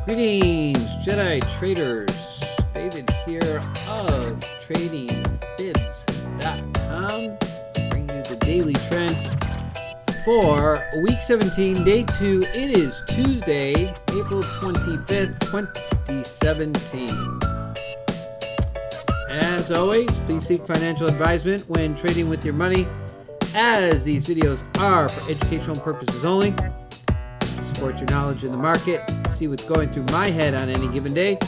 Greetings, Jedi traders. David here of TradingFibs.com. Bring you the daily trend for week 17, day 2. It is Tuesday, April 25th, 2017. As always, please seek financial advisement when trading with your money, as these videos are for educational purposes only. Support your knowledge in the market, see what's going through my head on any given day.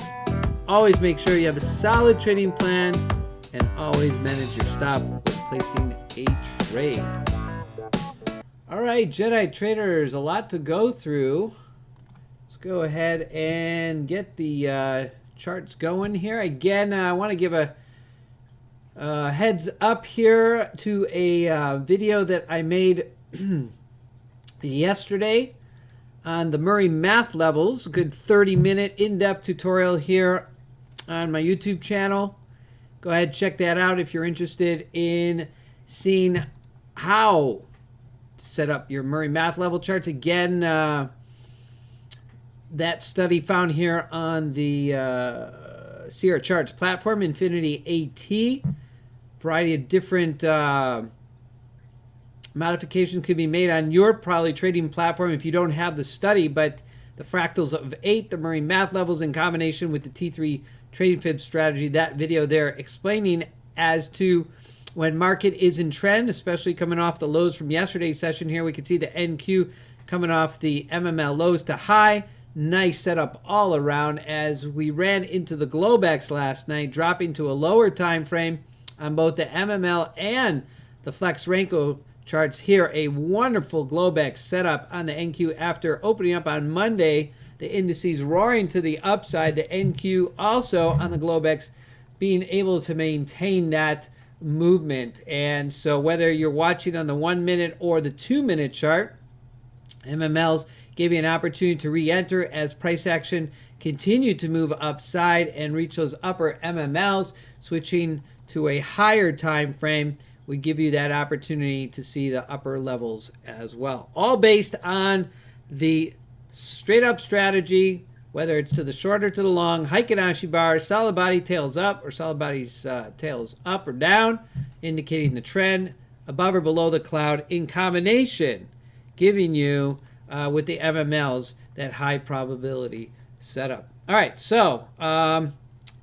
Always make sure you have a solid trading plan and always manage your stop when placing a trade. All right, Jedi traders, a lot to go through. Let's go ahead and get the charts going here. Again, I want to give a heads up here to a video that I made yesterday on the Murray math levels. A good 30-minute in-depth tutorial here on my YouTube channel. Go ahead, check that out if you're interested in seeing how to set up your Murray math level charts. Again, that study found here on the Sierra Charts platform, Infinity AT. Variety of different modifications could be made on your probably trading platform if you don't have the study, but the fractals of 8, the Murray math levels in combination with the T3 trading fib strategy, that video there explaining as to when market is in trend, especially coming off the lows from yesterday's session here. We can see the NQ coming off the MML lows to high. Nice setup all around as we ran into the Globex last night, dropping to a lower time frame on both the MML and the Flex Renko charts here. A wonderful Globex setup on the NQ after opening up on Monday. The indices roaring to the upside. The NQ also on the Globex being able to maintain that movement. And so whether you're watching on the 1 minute or the 2 minute chart, MMLs gave you an opportunity to re-enter as price action continued to move upside and reach those upper MMLs. Switching to a higher time frame would give you that opportunity to see the upper levels as well. All based on the straight up strategy, whether it's to the short or to the long, Heikin-Ashi bar, solid body tails up, or solid body's tails up or down, indicating the trend above or below the cloud in combination, giving you with the MMLs that high probability setup. All right, so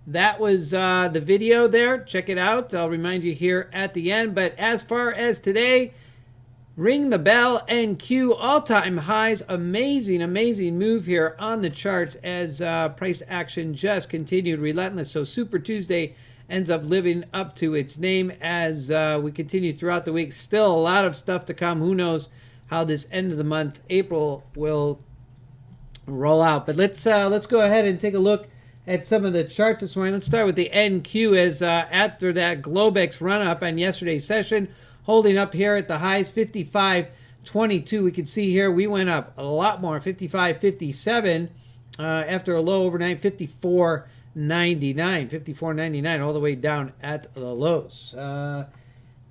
that was the video there. Check it out. I'll remind you here at the end. But as far as today, ring the bell, NQ all-time highs. Amazing, amazing move here on the charts as price action just continued relentless. So Super Tuesday ends up living up to its name as we continue throughout the week. Still a lot of stuff to come. Who knows how this end of the month, April, will roll out. But let's go ahead and take a look at some of the charts this morning. Let's start with the NQ as after that Globex run up on yesterday's session, holding up here at the highs 55.22. We can see here we went up a lot more, 55.57 after a low overnight, 54.99 all the way down at the lows.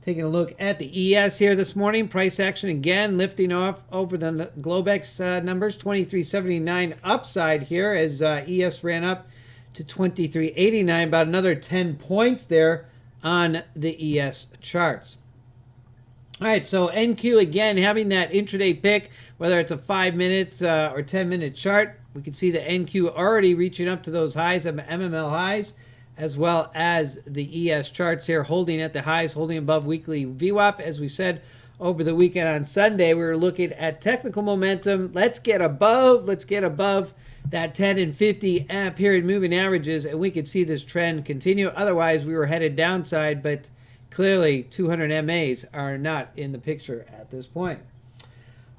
Taking a look at the ES here this morning, price action again lifting off over the Globex numbers, 23.79 upside here as ES ran up to 23.89, about another 10 points there on the ES charts. All right, so NQ again having that intraday pick, whether it's a 5 minute or 10 minute chart. We can see the NQ already reaching up to those highs of MML highs, as well as the ES charts here holding at the highs, holding above weekly VWAP. As we said over the weekend on Sunday, we were looking at technical momentum. Let's get above that 10 and 50 period moving averages, and we could see this trend continue. Otherwise, we were headed downside, but clearly 200 MAs are not in the picture at this point.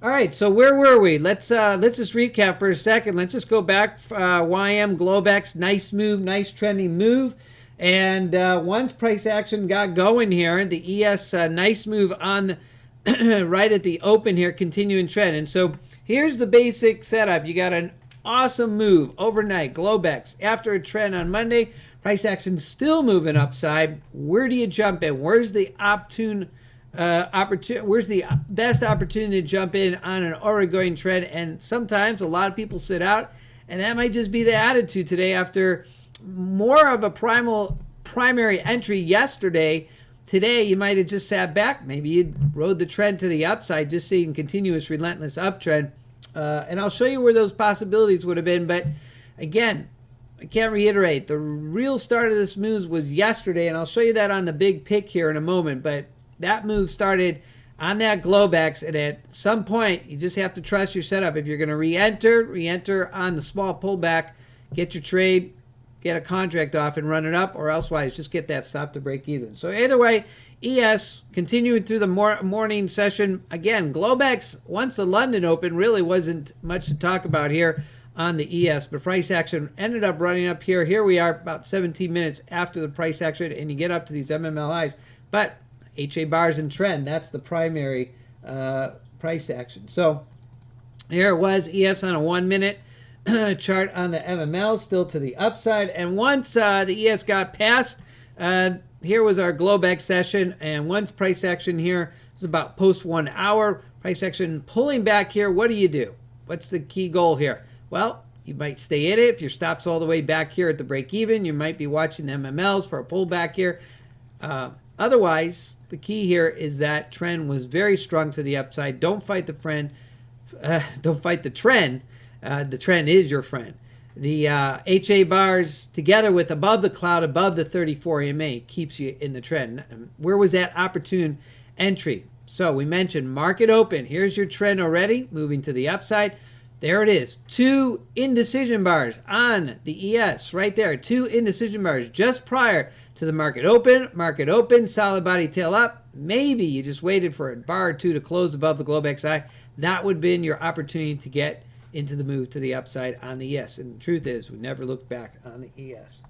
All right, so where were we? Let's just recap for a second. Let's just go back. YM Globex, nice move, nice trending move. And once price action got going here, the ES nice move on right at the open here, continuing trend. And so here's the basic setup. You got an awesome move overnight, Globex. After a trend on Monday, price action still moving upside. Where do you jump in? Where's the opportune where's the best opportunity to jump in on an already going trend? And sometimes a lot of people sit out And that might just be the attitude today after more of a primary entry yesterday. Today, you might have just sat back. Maybe you rode the trend to the upside, just seeing continuous relentless uptrend. And I'll show you where those possibilities would have been. But again, I can't reiterate, the real start of this move was yesterday, and I'll show you that on the big pick here in a moment. But that move started on that Globex, and at some point, you just have to trust your setup. If you're going to re-enter on the small pullback, get your trade, get a contract off and run it up, or elsewise just get that stop to break even. So either way, ES continuing through the morning session. Again, Globex, once the London open, really wasn't much to talk about here on the ES, but price action ended up running up here. Here we are about 17 minutes after the price action, and you get up to these MML highs. But HA bars and trend, that's the primary price action. So here it was, ES on a 1 minute chart on the MML, still to the upside. And once the ES got past, here was our Globex session. And once price action here is about post 1 hour, price action pulling back here. What do you do? What's the key goal here? Well, you might stay in it. If your stop's all the way back here at the break even, you might be watching the MMLs for a pullback here. Otherwise, the key here is that trend was very strong to the upside. Don't fight the trend. Don't fight the trend. The trend is your friend. The HA bars together with above the cloud, above the 34 EMA keeps you in the trend. Where was that opportune entry? So we mentioned market open. Here's your trend already, moving to the upside. There it is. 2 indecision bars on the ES right there. 2 indecision bars just prior to the market open. Market open, solid body tail up. Maybe you just waited for a bar or two to close above the Globex high. That would have been your opportunity to get into the move to the upside on the ES. And the truth is, we never looked back on the ES.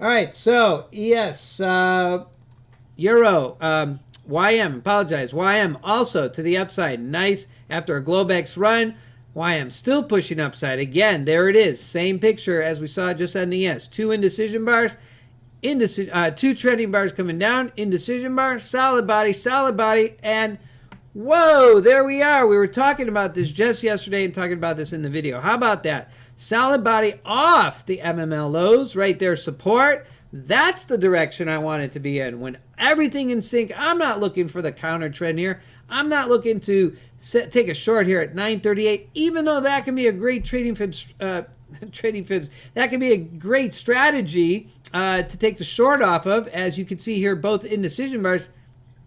All right, so ES, Euro, YM, YM also to the upside. Nice after a Globex run. YM still pushing upside. Again, there it is. Same picture as we saw just on the ES. 2 indecision bars. 2 trending bars coming down. Indecision bar. Solid body. And whoa, there we are. We were talking about this just yesterday and talking about this in the video. How about that? Solid body off the MML lows. Right there, support. That's the direction I want it to be in. When everything in sync, I'm not looking for the counter trend here. I'm not looking to take a short here at 938, even though that can be a great trading fibs. That can be a great strategy to take the short off of. As you can see here, both indecision bars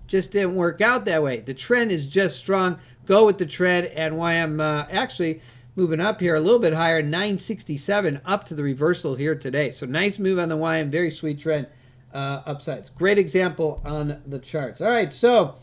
just didn't work out that way. The trend is just strong. Go with the trend, and why I'm actually moving up here a little bit higher, 967 up to the reversal here today. So nice move on the YM, very sweet trend upsides. Great example on the charts. All right, so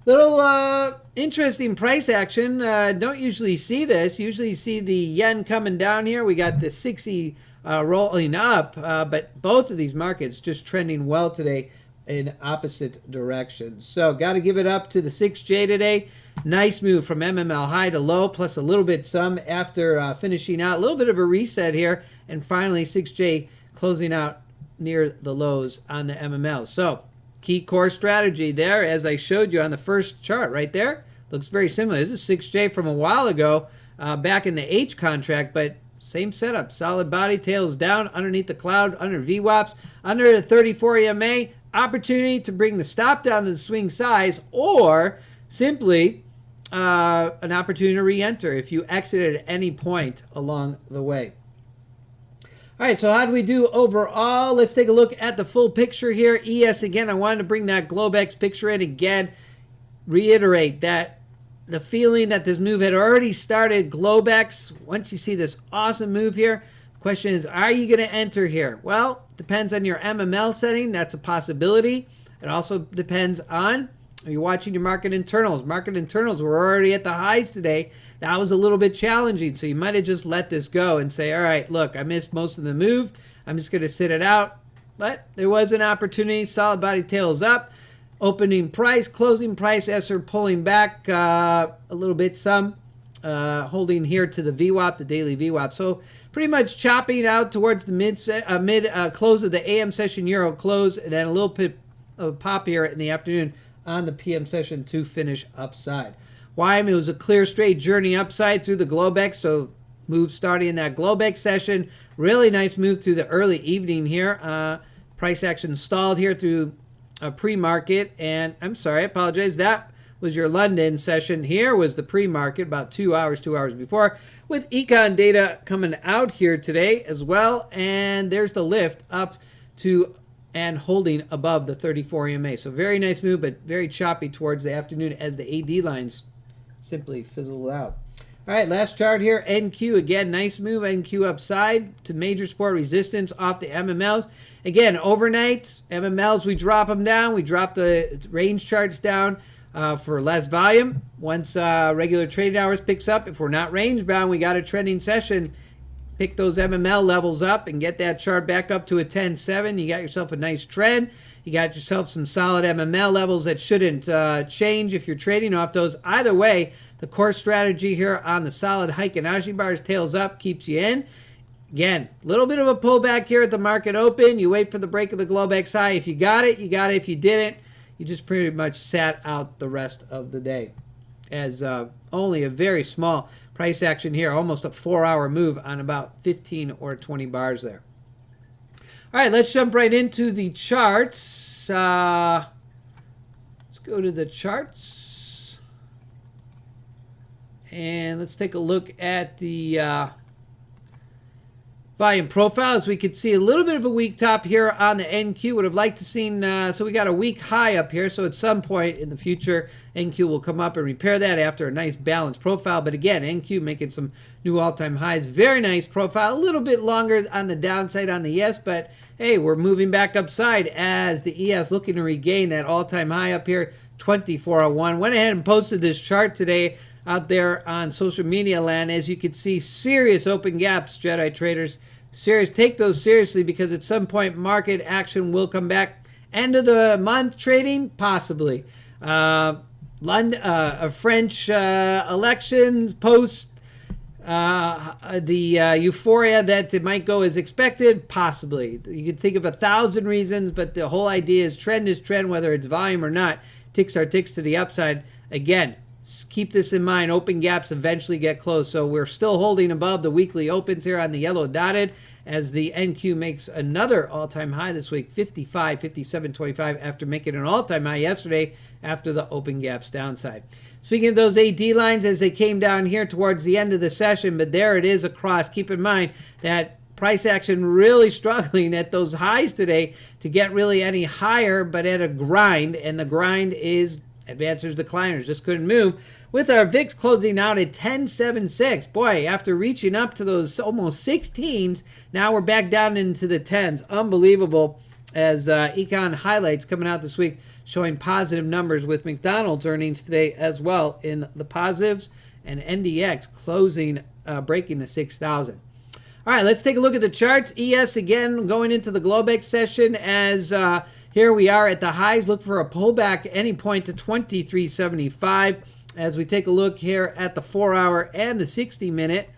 little interesting price action. Don't usually see this. Usually see the yen coming down here. We got the 60 rolling up, but both of these markets just trending well today in opposite directions. So got to give it up to the 6J today. Nice move from MML high to low, plus a little bit some after finishing out. A little bit of a reset here, and finally 6J closing out near the lows on the MML. So key core strategy there, as I showed you on the first chart right there. Looks very similar. This is 6J from a while ago, back in the H contract, but same setup. Solid body, tails down, underneath the cloud, under VWAPs, under the 34 EMA. Opportunity to bring the stop down to the swing size, or simply an opportunity to re-enter if you exit at any point along the way. All right, so how do we do overall? Let's take a look at the full picture here. ES, again, I wanted to bring that Globex picture in again. Reiterate that the feeling that this move had already started. Globex, once you see this awesome move here, the question is, are you going to enter here? Well, depends on your MML setting. That's a possibility. It also depends on, are you watching your market internals? Market internals were already at the highs today. That was a little bit challenging, so you might have just let this go and say, all right, look, I missed most of the move. I'm just going to sit it out. But there was an opportunity. Solid body tails up. Opening price, closing price, ESR pulling back a little bit, some holding here to the VWAP, the daily VWAP. So pretty much chopping out towards the mid close of the AM session, Euro close, and then a little bit of pop here in the afternoon on the PM session to finish upside. YM, it was a clear straight journey upside through the Globex, so move starting in that Globex session. Really nice move through the early evening here. Price action stalled here through a pre-market, and I'm sorry, I apologize. That was your London session. Here was the pre-market about 2 hours before, with econ data coming out here today as well. And there's the lift up to and holding above the 34 EMA. So very nice move, but very choppy towards the afternoon as the AD lines simply fizzled out. All right, last chart here, NQ. Again, nice move, NQ upside to major support resistance off the MMLs. Again, overnight, MMLs, we drop them down. We drop the range charts down for less volume. Once regular trading hours picks up, if we're not range bound, we got a trending session. Pick those MML levels up and get that chart back up to a 10.7. You got yourself a nice trend. You got yourself some solid MML levels that shouldn't change if you're trading off those. Either way, the core strategy here on the solid Heiken Ashi bars, tails up, keeps you in. Again, a little bit of a pullback here at the market open. You wait for the break of the Globex high. If you got it, you got it. If you didn't, you just pretty much sat out the rest of the day. As only a very small price action here, almost a 4-hour move on about 15 or 20 bars there. All right, let's jump right into the charts. Let's go to the charts. And let's take a look at the volume profile. As we could see, a little bit of a weak top here on the NQ. Would have liked to seen, so we got a weak high up here. So at some point in the future, NQ will come up and repair that after a nice balanced profile. But again, NQ making some new all-time highs. Very nice profile. A little bit longer on the downside on the ES, but hey, we're moving back upside as the ES looking to regain that all-time high up here, 2401. Went ahead and posted this chart today out there on social media land. As you can see, serious open gaps, Jedi traders. Serious, take those seriously, because at some point market action will come back. End of the month trading, possibly. French elections post the euphoria that it might go as expected, possibly. You could think of 1,000 reasons, but the whole idea is trend, whether it's volume or not. Ticks are ticks to the upside. Again, keep this in mind. Open gaps eventually get closed. So we're still holding above the weekly opens here on the yellow dotted as the NQ makes another all-time high this week, 55, 57.25, after making an all-time high yesterday after the open gaps downside. Speaking of those AD lines as they came down here towards the end of the session, but there it is across. Keep in mind that price action really struggling at those highs today to get really any higher, but at a grind, and the grind is advancers, decliners, just couldn't move. With our VIX closing out at 10.76. Boy, after reaching up to those almost 16s, now we're back down into the 10s. Unbelievable, as econ highlights coming out this week showing positive numbers with McDonald's earnings today as well in the positives, and NDX closing, breaking the 6,000. All right, let's take a look at the charts. ES again going into the Globex session as here we are at the highs. Look for a pullback at any point to 23.75. As we take a look here at the 4-hour and the 60-minute,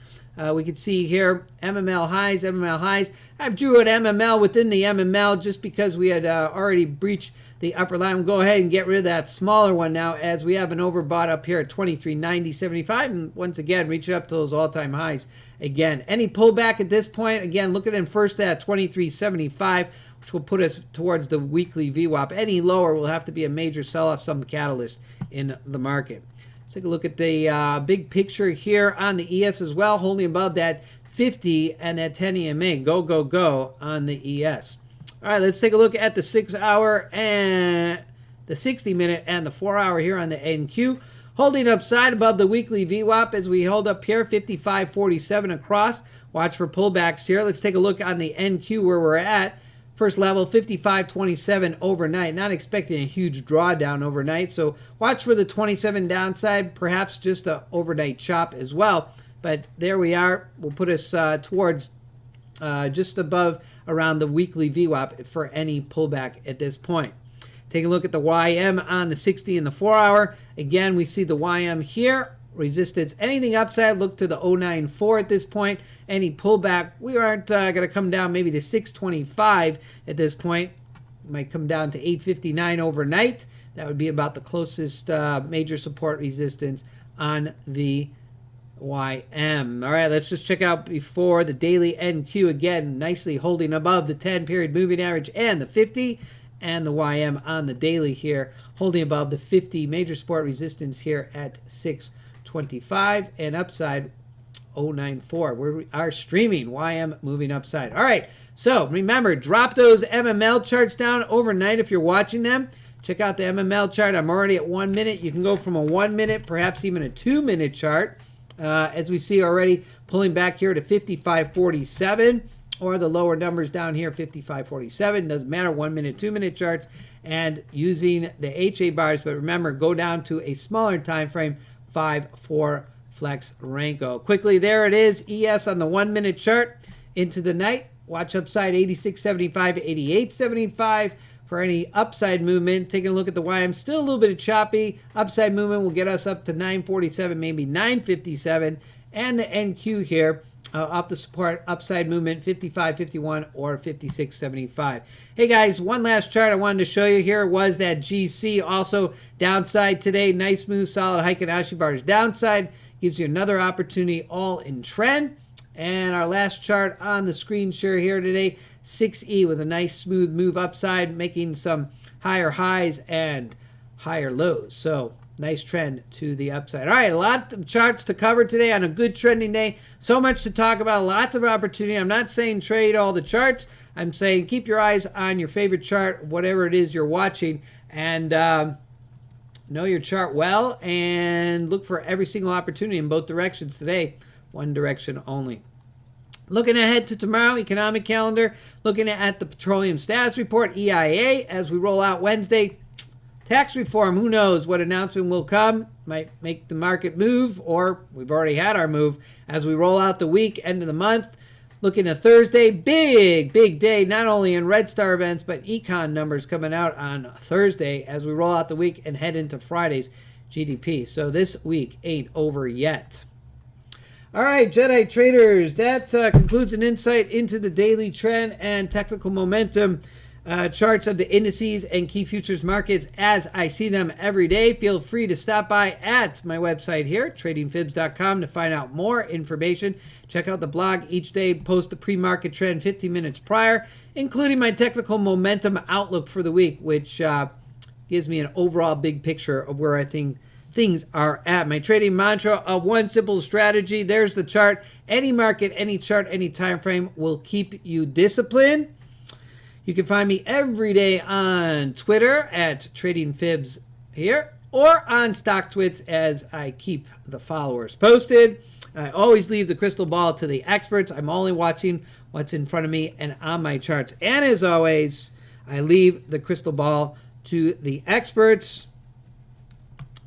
we can see here MML highs. I drew an MML within the MML just because we had already breached the upper line. We'll go ahead and get rid of that smaller one now, as we have an overbought up here at 23.90.75, and once again reach up to those all-time highs. Again, any pullback at this point, again, look at it first at 23.75, which will put us towards the weekly VWAP. Any lower will have to be a major sell-off, some catalyst in the market. Let's take a look at the big picture here on the ES as well, holding above that 50 and that 10 EMA. Go on the ES. All right, let's take a look at the 6-hour and the 60-minute and the 4-hour here on the NQ. Holding upside above the weekly VWAP as we hold up here, 55.47 across. Watch for pullbacks here. Let's take a look on the NQ where we're at. First level, 55.27 overnight. Not expecting a huge drawdown overnight. So watch for the 27 downside, perhaps just an overnight chop as well. But there we are. We'll put us towards just above around the weekly VWAP for any pullback at this point. Take a look at the YM on the 60 and the 4-hour. Again, we see the YM here. Resistance, anything upside, look to the 094 at this point. Any pullback, we aren't going to come down maybe to 625 at this point. Might come down to 859 overnight. That would be about the closest major support resistance on the YM. All right, let's just check out before the daily NQ again, nicely holding above the 10-period moving average and the 50, and the YM on the daily here holding above the 50 major support resistance here at 625 and upside 094. We are streaming YM moving upside. All right, so remember, drop those MML charts down overnight if you're watching them. Check out the MML chart. I'm already at 1 minute. You can go from a 1 minute, perhaps even a 2 minute chart. As we see already, pulling back here to 55.47, or the lower numbers down here, 55.47. Doesn't matter, 1 minute, 2 minute charts, and using the HA bars. But remember, go down to a smaller time frame, 5-4 flex Renko. Quickly, there it is. ES on the 1 minute chart into the night. Watch upside 86.75, 88.75. For any upside movement. Taking a look at the YM, still a little bit of choppy. Upside movement will get us up to 947, maybe 957. And the NQ here, off the support, upside movement 55.51 or 56.75. Hey guys, one last chart I wanted to show you here was that GC. Also downside today. Nice move, solid Heiken Ashi bars downside. Gives you another opportunity all in trend. And our last chart on the screen share here today, 6E with a nice smooth move upside, making some higher highs and higher lows. So nice trend to the upside. All right, a lot of charts to cover today on a good trending day. So much to talk about, lots of opportunity. I'm not saying trade all the charts. I'm saying keep your eyes on your favorite chart, whatever it is you're watching, and know your chart well and look for every single opportunity in both directions today. One direction only. Looking ahead to tomorrow, economic calendar, looking at the petroleum status report, EIA, as we roll out Wednesday. Tax reform, who knows what announcement will come, might make the market move, or we've already had our move as we roll out the week, end of the month. Looking at Thursday, big day, not only in Red Star events, but econ numbers coming out on Thursday as we roll out the week and head into Friday's GDP. So this week ain't over yet. All right, Jedi traders, that concludes an insight into the daily trend and technical momentum charts of the indices and key futures markets as I see them every day. Feel free to stop by at my website here, tradingfibs.com, to find out more information. Check out the blog each day, post the pre-market trend 15 minutes prior, including my technical momentum outlook for the week, which gives me an overall big picture of where I think things are at. My trading mantra of one simple strategy. There's the chart. Any market, any chart, any time frame will keep you disciplined. You can find me every day on Twitter at TradingFibs here, or on StockTwits as I keep the followers posted. I always leave the crystal ball to the experts. I'm only watching what's in front of me and on my charts. And as always, I leave the crystal ball to the experts.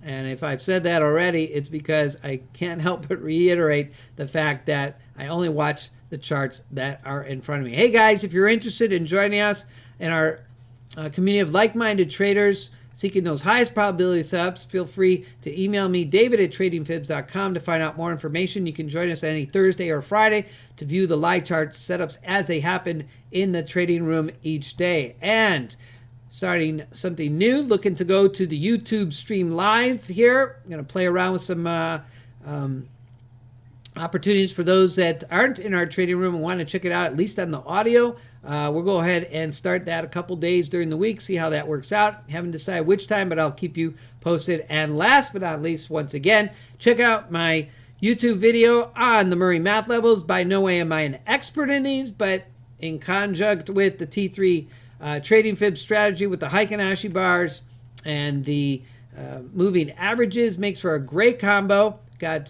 And if I've said that already, it's because I can't help but reiterate the fact that I only watch the charts that are in front of me. Hey guys, if you're interested in joining us in our community of like-minded traders seeking those highest probability setups, feel free to email me, david@tradingfibs.com, to find out more information. You can join us any Thursday or Friday to view the live chart setups as they happen in the trading room each day. And starting something new, looking to go to the YouTube stream live here. I'm going to play around with some opportunities for those that aren't in our trading room and want to check it out, at least on the audio. We'll go ahead and start that a couple days during the week, see how that works out. Haven't decided which time, but I'll keep you posted. And last but not least, once again, check out my YouTube video on the Murray math levels. By no way am I an expert in these, but in conjunct with the T3 trading fib strategy with the Heiken Ashi bars and the moving averages makes for a great combo. Got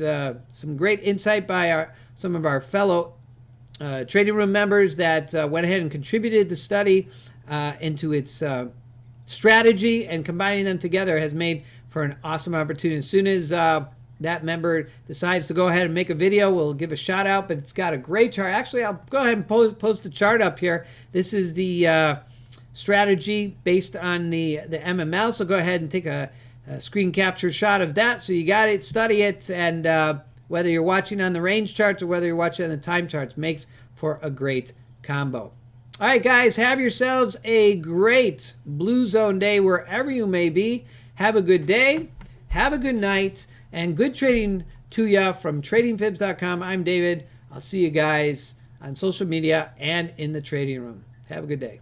some great insight by some of our fellow trading room members that went ahead and contributed the study into its strategy, and combining them together has made for an awesome opportunity. As soon as that member decides to go ahead and make a video, we'll give a shout out, but it's got a great chart. Actually, I'll go ahead and post the chart up here. This is the strategy based on the MML, so go ahead and take a screen capture shot of that so you got it, study it, and whether you're watching on the range charts or whether you're watching on the time charts, makes for a great combo. All right, guys, have yourselves a great Blue Zone day wherever you may be. Have a good day, have a good night, and good trading to you from tradingfibs.com. I'm David. I'll see you guys on social media and in the trading room. Have a good day.